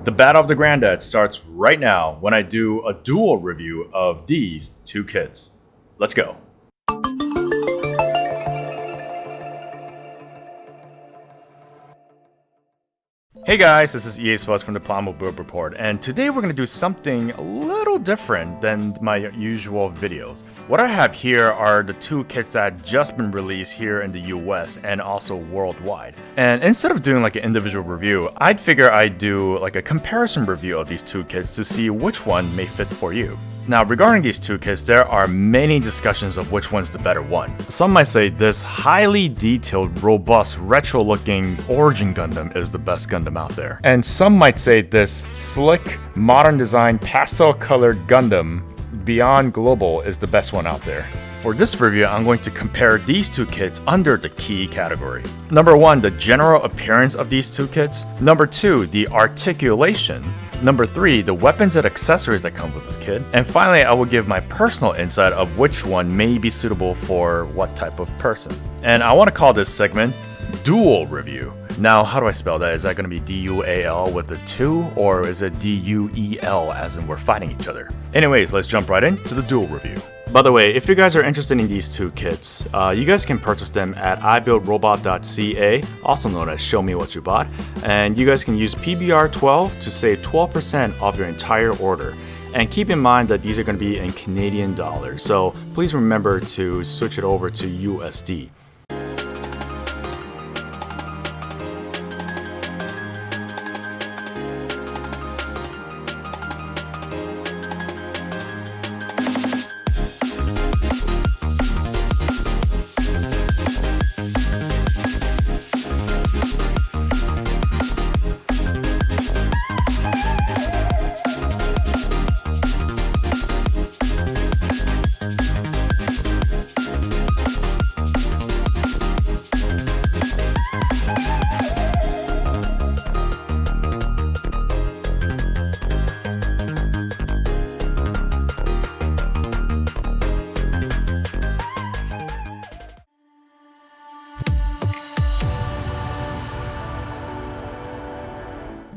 The Battle of the Granddads starts right now when I do a duel review of these two kits. Let's go. Hey guys, this is EA Sports from the Plamo Build Report, and today we're going to do something a little different than my usual videos. What I have here are the two kits that just been released here in the US and also worldwide. And instead of doing like an individual review, I'd figure I'd do like a comparison review of these two kits to see which one may fit for you. Now, regarding these two kits, there are many discussions of which one's the better one. Some might say this highly detailed, robust, retro-looking Origin Gundam is the best Gundam out there. And some might say this slick, modern design, pastel-colored Gundam Beyond Global is the best one out there. For this review, I'm going to compare these two kits under the key category. Number 1, the general appearance of these two kits. Number 2, the articulation. Number 3, the weapons and accessories that come with this kit. And finally, I will give my personal insight of which one may be suitable for what type of person. And I want to call this segment Duel Review. Now, how do I spell that? Is that going to be D-U-A-L with a 2, or is it D-U-E-L as in we're fighting each other? Anyways, let's jump right into the Duel Review. By the way, if you guys are interested in these two kits, you guys can purchase them at ibuildrobot.ca, also known as Show Me What You Bought, and you guys can use PBR12 to save 12% off your entire order. And keep in mind that these are going to be in Canadian dollars, so please remember to switch it over to USD.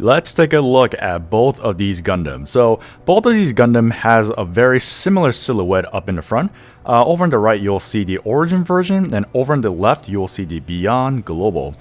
Let's take a look at both of these Gundams. So both of these Gundam has a very similar silhouette up in the front. Over on the right you'll see the Origin version, and over on the left you'll see the Beyond Global.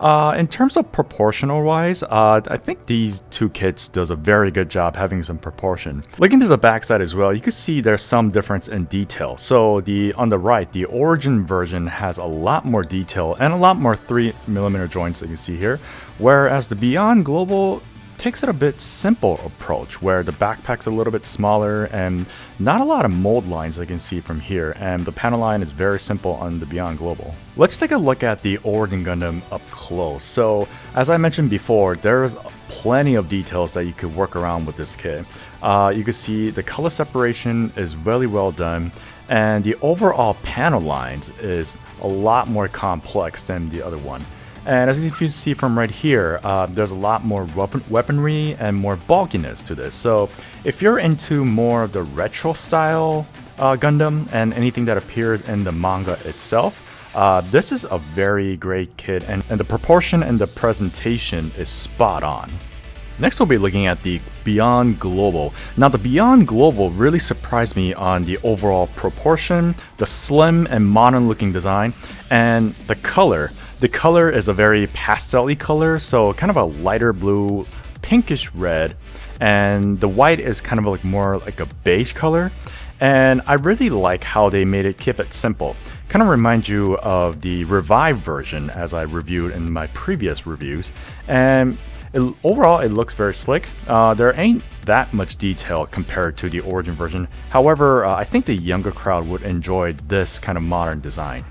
In terms of proportional wise, I think these two kits does a very good job having some proportion. Looking to the backside as well, you can see there's some difference in detail. So on the right, the Origin version has a lot more detail and a lot more 3mm joints that you can see here, whereas the Beyond Global takes it a bit simple approach where the backpack's a little bit smaller and not a lot of mold lines I can see from here, and the panel line is very simple on the Beyond Global. Let's take a look at the Origin Gundam up close. So as I mentioned before, there's plenty of details that you could work around with this kit. You can see the color separation is really well done, and the overall panel lines is a lot more complex than the other one. And as you can see from right here, there's a lot more weaponry and more bulkiness to this. So if you're into more of the retro style Gundam and anything that appears in the manga itself, this is a very great kit, and the proportion and the presentation is spot on. Next we'll be looking at the Beyond Global. Now the Beyond Global really surprised me on the overall proportion, the slim and modern looking design, and the color. The color is a very pastel-y color, so kind of a lighter blue, pinkish red, and the white is kind of like more like a beige color. And I really like how they made it, keep it simple. Kind of reminds you of the Revive version as I reviewed in my previous reviews. And overall, it looks very slick. There ain't that much detail compared to the Origin version. However, I think the younger crowd would enjoy this kind of modern design.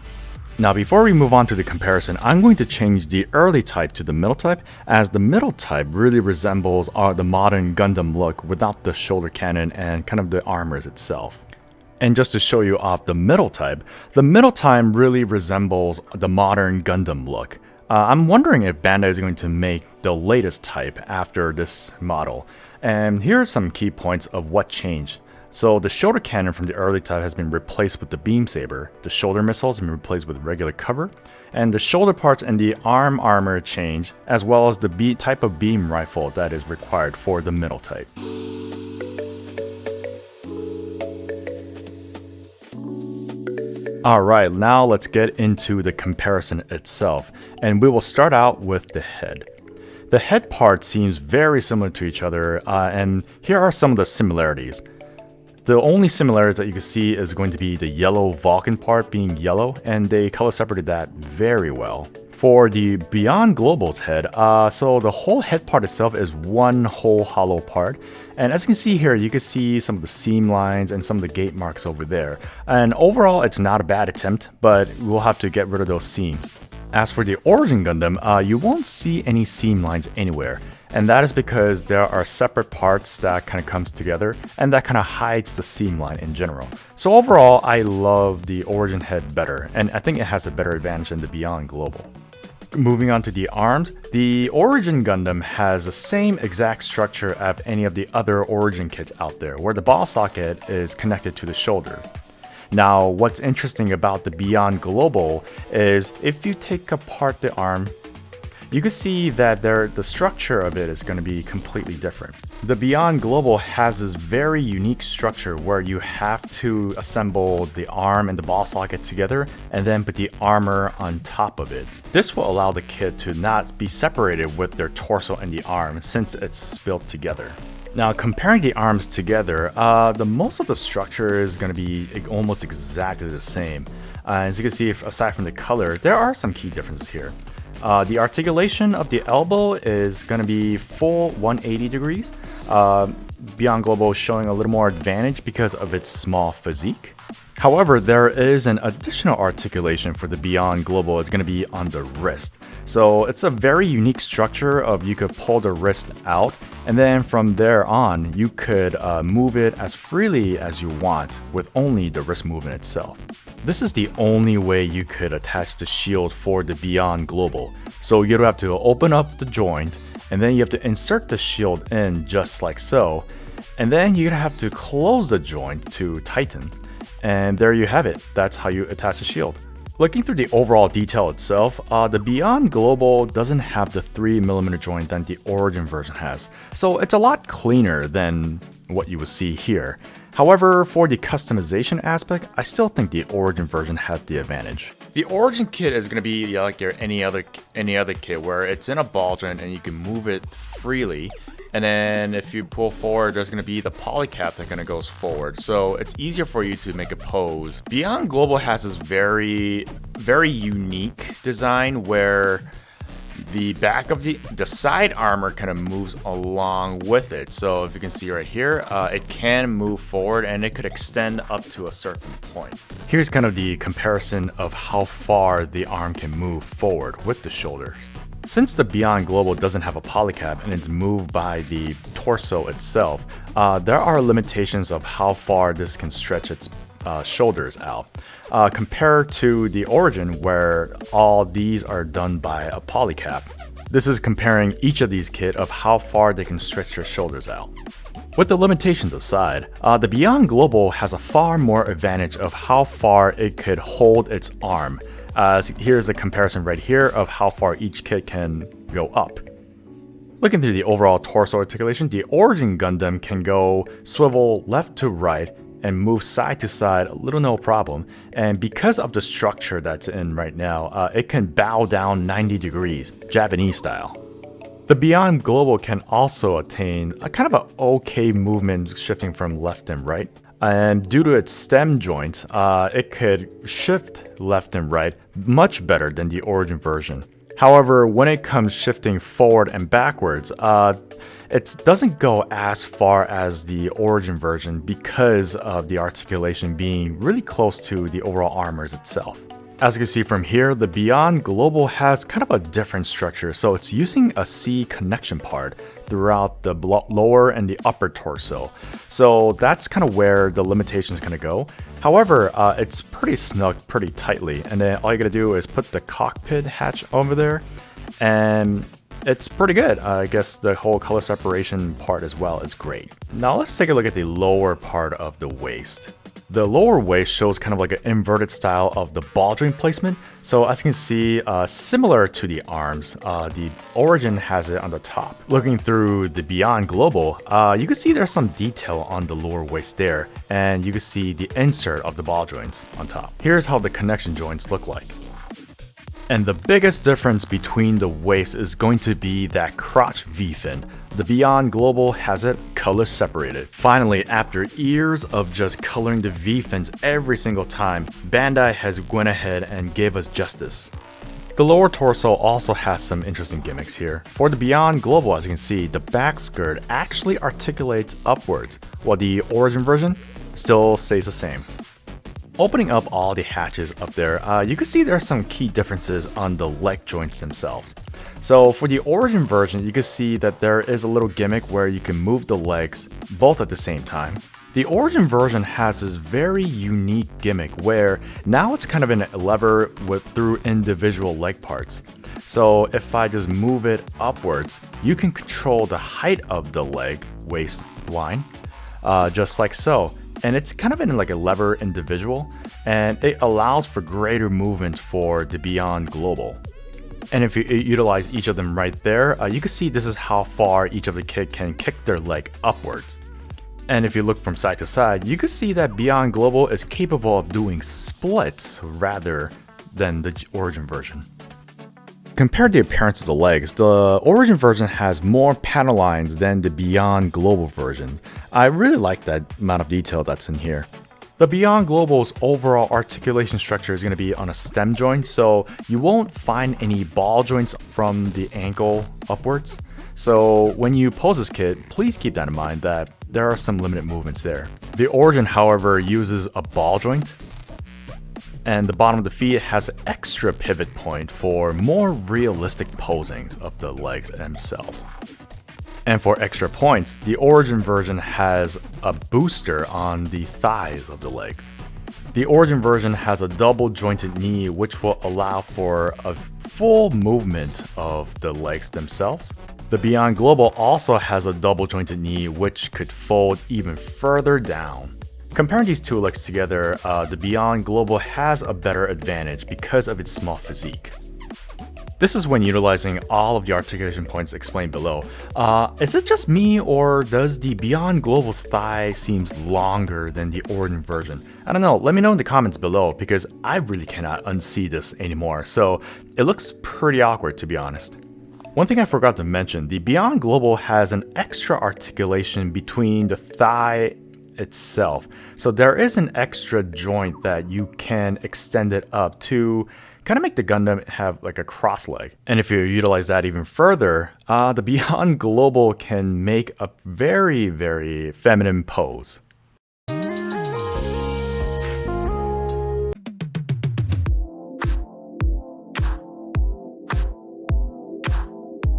Now before we move on to the comparison, I'm going to change the early type to the middle type, as the middle type really resembles the modern Gundam look without the shoulder cannon and kind of the armors itself. And just to show you off the middle type really resembles the modern Gundam look. I'm wondering if Bandai is going to make the latest type after this model. And here are some key points of what changed. So the shoulder cannon from the early type has been replaced with the beam saber. The shoulder missiles have been replaced with regular cover. and the shoulder parts and the arm armor change, as well as the type of beam rifle that is required for the middle type. Alright, now let's get into the comparison itself, and we will start out with the head. The head part seems very similar to each other, and here are some of the similarities. The only similarities that you can see is going to be the yellow Vulcan part being yellow, and they color separated that very well. For the Beyond Global's head, so the whole head part itself is one whole hollow part, and as you can see here, you can see some of the seam lines and some of the gate marks over there. And overall, it's not a bad attempt, but we'll have to get rid of those seams. As for the Origin Gundam, you won't see any seam lines anywhere, and that is because there are separate parts that kind of comes together, and that kind of hides the seam line in general. So overall, I love the Origin head better, and I think it has a better advantage than the Beyond Global. Moving on to the arms, the Origin Gundam has the same exact structure as any of the other Origin kits out there, where the ball socket is connected to the shoulder. Now, what's interesting about the Beyond Global is if you take apart the arm, you can see that the structure of it is going to be completely different. The Beyond Global has this very unique structure where you have to assemble the arm and the ball socket together and then put the armor on top of it. This will allow the kit to not be separated with their torso and the arm since it's built together. Now, comparing the arms together, most of the structure is going to be almost exactly the same. As you can see, aside from the color, there are some key differences here. The articulation of the elbow is going to be full 180 degrees. Beyond Global is showing a little more advantage because of its small physique. However, there is an additional articulation for the Beyond Global. It's going to be on the wrist. So it's a very unique structure of you could pull the wrist out, and then from there on, you could move it as freely as you want with only the wrist movement itself. This is the only way you could attach the shield for the Beyond Global. So you'd have to open up the joint, and then you have to insert the shield in just like so, and then you'd have to close the joint to tighten. And there you have it. That's how you attach the shield. Looking through the overall detail itself, the Beyond Global doesn't have the 3mm joint that the Origin version has, so it's a lot cleaner than what you would see here. However, for the customization aspect, I still think the Origin version had the advantage. The Origin kit is going to be like any other kit where it's in a ball joint and you can move it freely. And then if you pull forward, there's going to be the poly cap that kind of goes forward. So it's easier for you to make a pose. Beyond Global has this very, very unique design where the back of the side armor kind of moves along with it. So if you can see right here, it can move forward and it could extend up to a certain point. Here's kind of the comparison of how far the arm can move forward with the shoulder. Since the Beyond Global doesn't have a polycap and it's moved by the torso itself, there are limitations of how far this can stretch its shoulders out, compared to the Origin where all these are done by a polycap. This is comparing each of these kits of how far they can stretch their shoulders out. With the limitations aside, the Beyond Global has a far more advantage of how far it could hold its arm. Here's a comparison right here of how far each kit can go up. Looking through the overall torso articulation, the Origin Gundam can go swivel left to right and move side to side a little no problem. And because of the structure that's in right now, it can bow down 90 degrees, Japanese style. The Beyond Global can also attain a kind of an okay movement shifting from left and right. And due to its stem joint, it could shift left and right much better than the Origin version. However, when it comes shifting forward and backwards, it doesn't go as far as the Origin version because of the articulation being really close to the overall armors itself. As you can see from here, the Beyond Global has kind of a different structure, so it's using a C connection part throughout the lower and the upper torso. So that's kind of where the limitations kind of go. However, it's pretty snug, pretty tightly, and then all you gotta do is put the cockpit hatch over there, and it's pretty good. I guess the whole color separation part as well is great. Now let's take a look at the lower part of the waist. The lower waist shows kind of like an inverted style of the ball joint placement. So as you can see, similar to the arms, the Origin has it on the top. Looking through the Beyond Global, you can see there's some detail on the lower waist there, and you can see the insert of the ball joints on top. Here's how the connection joints look like. And the biggest difference between the waist is going to be that crotch V-fin. The Beyond Global has it color separated. Finally, after years of just coloring the V-fins every single time, Bandai has went ahead and gave us justice. The lower torso also has some interesting gimmicks here. For the Beyond Global, as you can see, the back skirt actually articulates upwards, while the Origin version still stays the same. Opening up all the hatches up there, you can see there are some key differences on the leg joints themselves. So for the Origin version, you can see that there is a little gimmick where you can move the legs both at the same time. The Origin version has this very unique gimmick where now it's kind of in a lever through individual leg parts. So if I just move it upwards, you can control the height of the leg waistline, just like so. And it's kind of in like a lever individual, and it allows for greater movement for the Beyond Global. And if you utilize each of them right there, you can see this is how far each of the kid can kick their leg upwards. And if you look from side to side, you can see that Beyond Global is capable of doing splits rather than the Origin version. Compared to the appearance of the legs, the Origin version has more panel lines than the Beyond Global version. I really like that amount of detail that's in here. The Beyond Global's overall articulation structure is going to be on a stem joint, so you won't find any ball joints from the ankle upwards. So when you pose this kit, please keep that in mind that there are some limited movements there. The Origin, however, uses a ball joint, and the bottom of the feet has an extra pivot point for more realistic posings of the legs themselves. And for extra points, the Origin version has a booster on the thighs of the legs. The Origin version has a double jointed knee, which will allow for a full movement of the legs themselves. The Beyond Global also has a double jointed knee, which could fold even further down. Comparing these two legs together, the Beyond Global has a better advantage because of its small physique. This is when utilizing all of the articulation points explained below. Is it just me, or does the Beyond Global's thigh seems longer than the Origin version? I don't know, let me know in the comments below because I really cannot unsee this anymore, so it looks pretty awkward to be honest. One thing I forgot to mention, the Beyond Global has an extra articulation between the thigh itself. So there is an extra joint that you can extend it up to kind of make the Gundam have like a cross leg. And if you utilize that even further, the Beyond Global can make a very, very feminine pose.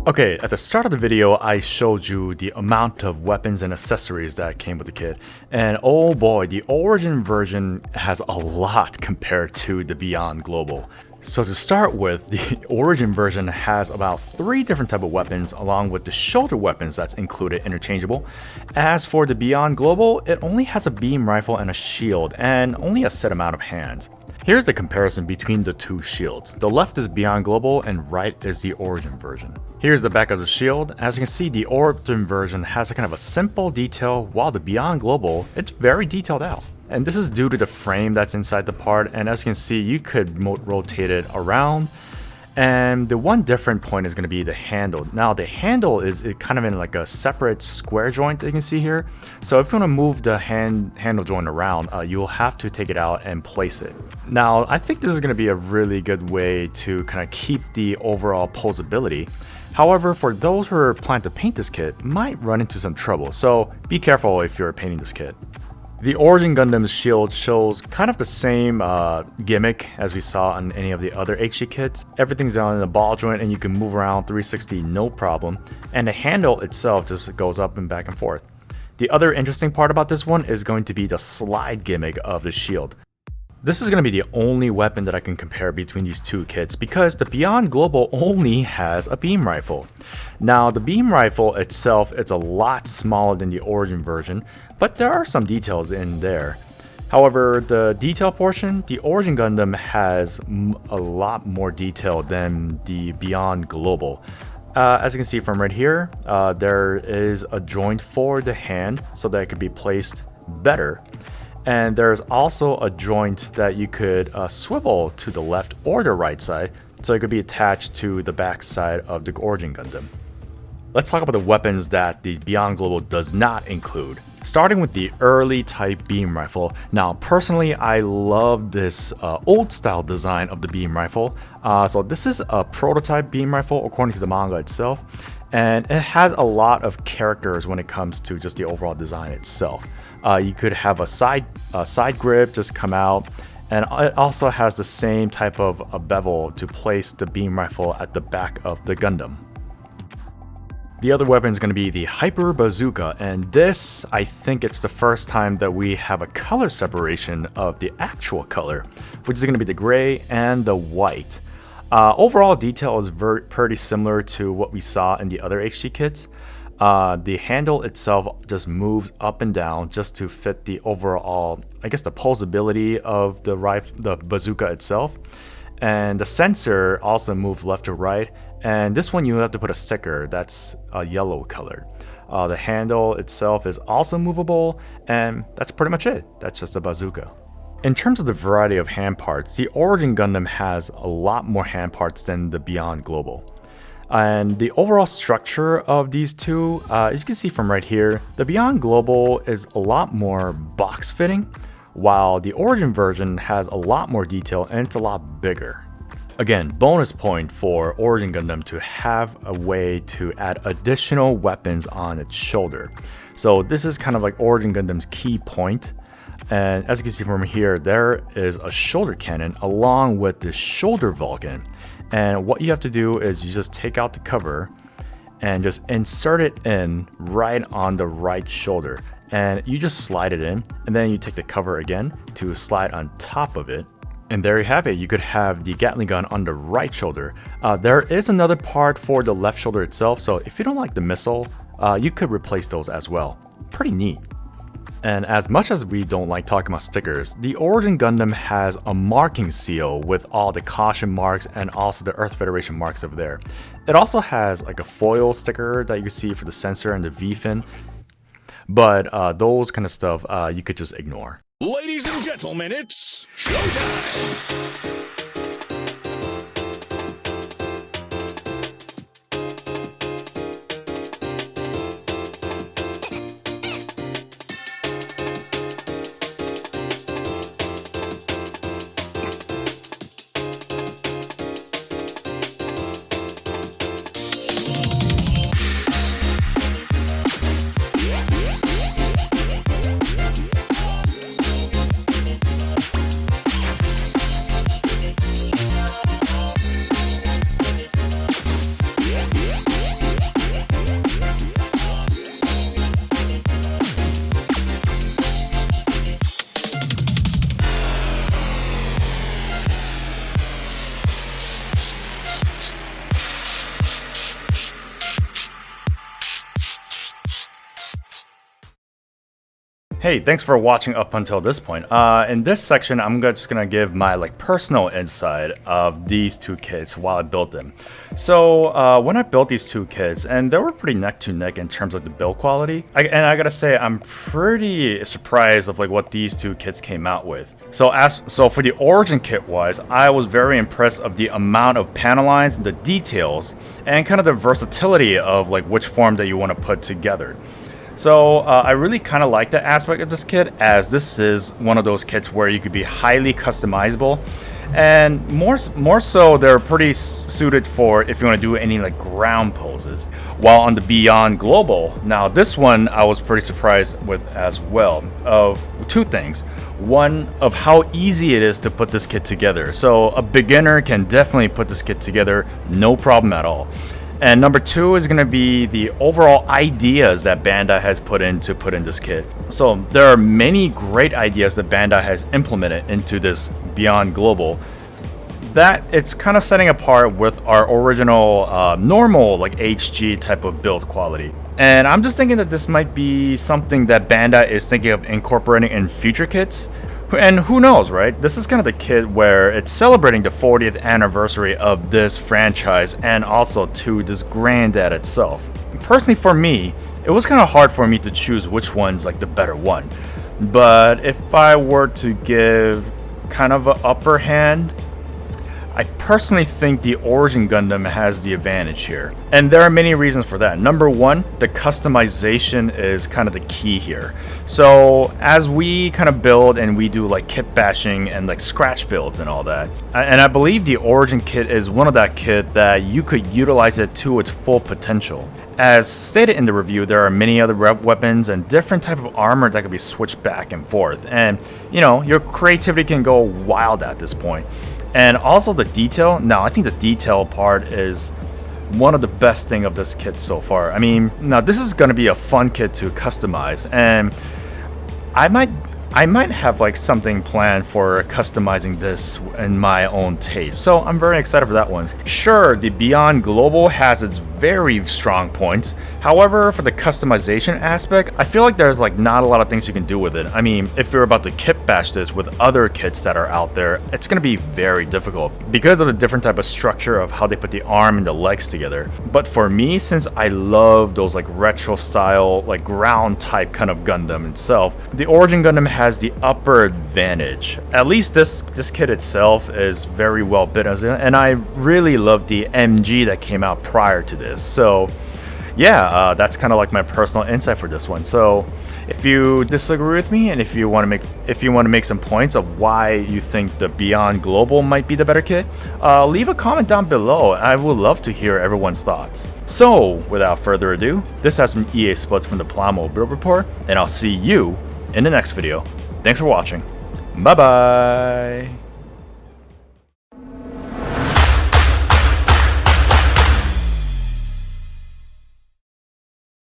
Okay, at the start of the video, I showed you the amount of weapons and accessories that came with the kit, and oh boy, the Origin version has a lot compared to the Beyond Global. So to start with, the Origin version has about 3 different types of weapons along with the shoulder weapons that's included interchangeable. As for the Beyond Global, it only has a beam rifle and a shield and only a set amount of hands. Here's the comparison between the two shields. The left is Beyond Global and right is the Origin version. Here's the back of the shield. As you can see, the Origin version has a kind of a simple detail, while the Beyond Global, it's very detailed out. And this is due to the frame that's inside the part, and as you can see, you could rotate it around. And the one different point is going to be the handle. Now the handle is kind of in like a separate square joint that you can see here. So if you want to move the handle joint around, you'll have to take it out and place it. Now I think this is going to be a really good way to kind of keep the overall posability. However, for those who are planning to paint this kit, might run into some trouble, so be careful if you're painting this kit. The Origin Gundam's shield shows kind of the same gimmick as we saw on any of the other HG kits. Everything's down in the ball joint and you can move around 360 no problem, and the handle itself just goes up and back and forth. The other interesting part about this one is going to be the slide gimmick of the shield. This is going to be the only weapon that I can compare between these two kits because the Beyond Global only has a beam rifle. Now the beam rifle itself is a lot smaller than the Origin version, but there are some details in there. However, the detail portion, the Origin Gundam has a lot more detail than the Beyond Global. As you can see from right here, there is a joint for the hand so that it could be placed better. And there's also a joint that you could swivel to the left or the right side, so it could be attached to the back side of the Origin Gundam. Let's talk about the weapons that the Beyond Global does not include. Starting with the early type beam rifle. Now, personally, I love this old style design of the beam rifle. So this is a prototype beam rifle according to the manga itself, and it has a lot of characters when it comes to just the overall design itself. You could have a side grip just come out, and it also has the same type of a bevel to place the beam rifle at the back of the Gundam. The other weapon is going to be the Hyper Bazooka, and this, I think it's the first time that we have a color separation of the actual color, which is going to be the gray and the white. Overall detail is pretty similar to what we saw in the other HG kits. The handle itself just moves up and down just to fit the overall, I guess, the posability of the bazooka itself. And the sensor also moves left to right. And this one you have to put a sticker that's yellow colored. The handle itself is also movable, and that's pretty much it. That's just a bazooka. In terms of the variety of hand parts, the Origin Gundam has a lot more hand parts than the Beyond Global. And the overall structure of these two, as you can see from right here, the Beyond Global is a lot more box fitting, while the Origin version has a lot more detail and it's a lot bigger. Again, bonus point for Origin Gundam to have a way to add additional weapons on its shoulder. So this is kind of like Origin Gundam's key point. And as you can see from here, there is a shoulder cannon along with the shoulder Vulcan. And what you have to do is you just take out the cover and just insert it in right on the right shoulder. And you just slide it in, and then you take the cover again to slide on top of it. And there you have it. You could have the Gatling gun on the right shoulder. There is another part for the left shoulder itself, so if you don't like the missile, you could replace those as well. Pretty neat. And as much as we don't like talking about stickers, the Origin Gundam has a marking seal with all the caution marks and also the Earth Federation marks over there. It also has like a foil sticker that you can see for the sensor and the V-fin, but those kind of stuff you could just ignore. Ladies and gentlemen, it's showtime! Hey, thanks for watching up until this point. In this section, I'm just gonna give my personal insight of these two kits while I built them. So when I built these two kits, and they were pretty neck to neck in terms of the build quality, and I gotta say I'm pretty surprised of what these two kits came out with. So for the Origin kit wise, I was very impressed of the amount of panel lines, the details, and kind of the versatility of which form that you want to put together. So I really kind of like that aspect of this kit, as this is one of those kits where you could be highly customizable, and more so they're pretty suited for if you want to do any ground poses. While on the Beyond Global, now this one I was pretty surprised with as well, of two things. One, of how easy it is to put this kit together. So a beginner can definitely put this kit together, no problem at all. And number two is going to be the overall ideas that Bandai has put in this kit. So there are many great ideas that Bandai has implemented into this Beyond Global that it's kind of setting apart with our original normal HG type of build quality. And I'm just thinking that this might be something that Bandai is thinking of incorporating in future kits, And who knows, right? This is kind of the kit where it's celebrating the 40th anniversary of this franchise and also to this granddad itself. Personally, for me, it was kind of hard for me to choose which one's like the better one. But if I were to give kind of an upper hand, I personally think the Origin Gundam has the advantage here. And there are many reasons for that. Number one, the customization is kind of the key here. So as we kind of build and we do like kit bashing and like scratch builds and all that, and I believe the Origin kit is one of that kit that you could utilize it to its full potential. As stated in the review, there are many other weapons and different type of armor that can be switched back and forth. And you know, your creativity can go wild at this point. And also the detail. Now, I think the detail part is one of the best thing of this kit so far. I mean, now this is going to be a fun kit to customize, and I might have like something planned for customizing this in my own taste. So I'm very excited for that one. Sure, the Beyond Global has its very strong points. However, for the customization aspect, I feel like there's like not a lot of things you can do with it. I mean, if you're about to kit bash this with other kits that are out there, it's going to be very difficult because of the different type of structure of how they put the arm and the legs together. But for me, since I love those like retro style, like ground type kind of Gundam itself, the Origin Gundam has the upper advantage. At least this kit itself is very well built, and I really love the MG that came out prior to this. So yeah, that's kind of like my personal insight for this one. So if you disagree with me and if you want to make some points of why you think the Beyond Global might be the better kit, leave a comment down below. I would love to hear everyone's thoughts. So without further ado, this has been EA Splits from the Plamo Build Report, and I'll see you in the next video. Thanks for watching. Bye bye.